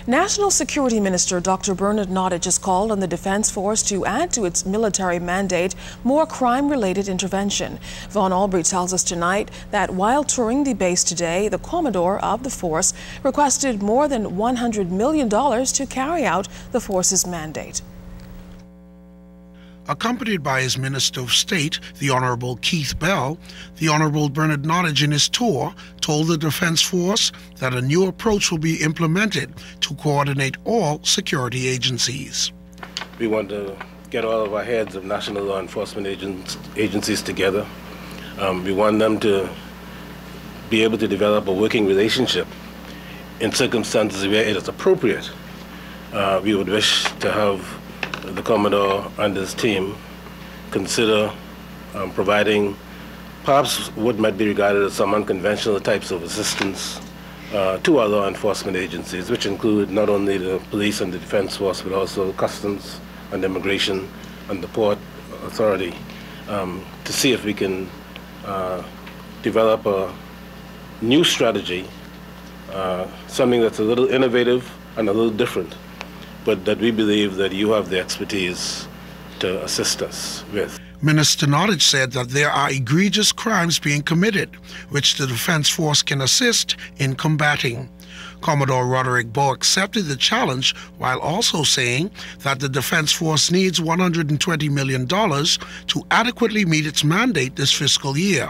National Security Minister Dr. Bernard Nottage has called on the Defense Force to add to its military mandate more crime-related intervention. Vaughn Albury tells us tonight that while touring the base today, the Commodore of the force requested more than $100 million to carry out the force's mandate. Accompanied by his Minister of State, the Honorable Keith Bell, the Honorable Bernard Nottage in his tour told the Defense Force that a new approach will be implemented to coordinate all security agencies. We want to get all of our heads of national law enforcement agencies together. We want them to be able to develop a working relationship in circumstances where it is appropriate. We would wish to have the Commodore and his team consider providing perhaps what might be regarded as some unconventional types of assistance to our law enforcement agencies, which include not only the police and the Defense Force, but also Customs and Immigration and the Port Authority, to see if we can develop a new strategy, something that's a little innovative and a little different, but that we believe that you have the expertise to assist us with. Minister Nottage said that there are egregious crimes being committed, which the Defense Force can assist in combating. Commodore Roderick Bowe accepted the challenge while also saying that the Defense Force needs $120 million to adequately meet its mandate this fiscal year,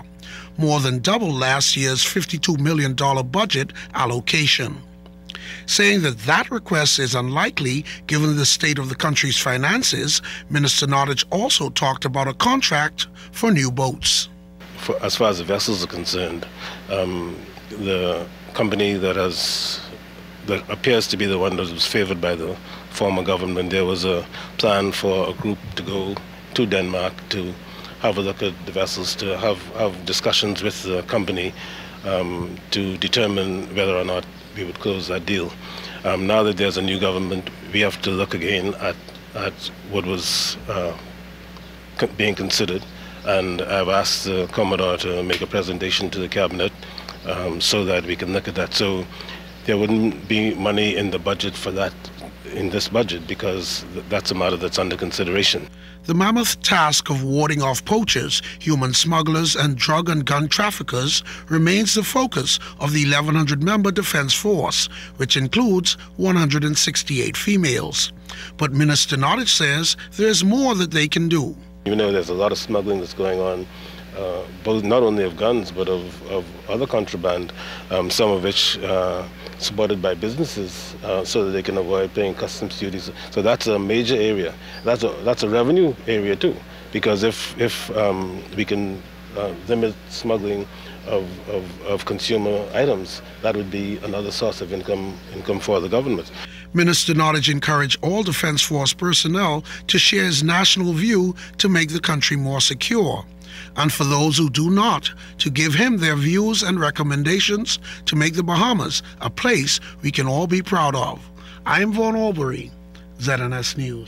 more than double last year's $52 million budget allocation. Saying that that request is unlikely given the state of the country's finances, Minister Nottage also talked about a contract for new boats. As far as the vessels are concerned, the company that appears to be the one that was favored by the former government, there was a plan for a group to go to Denmark to have a look at the vessels, to have discussions with the company to determine whether or not we would close that deal. Now that there's a new government, we have to look again at what was being considered, and I've asked the Commodore to make a presentation to the Cabinet so that we can look at that. So there wouldn't be money in the budget for that in this budget, because that's a matter that's under consideration. The mammoth task of warding off poachers, human smugglers, and drug and gun traffickers remains the focus of the 1,100-member Defense Force, which includes 168 females. But Minister Nottage says there's more that they can do. You know, there's a lot of smuggling that's going on, both not only of guns, but of other contraband, some of which supported by businesses so that they can avoid paying customs duties. So that's a major area. That's a revenue area too, because if we can limit smuggling of consumer items, that would be another source of income for the government. Minister Nottage encouraged all Defense Force personnel to share his national view to make the country more secure, and for those who do not, to give him their views and recommendations to make the Bahamas a place we can all be proud of. I am Vaughn Albury, ZNS News.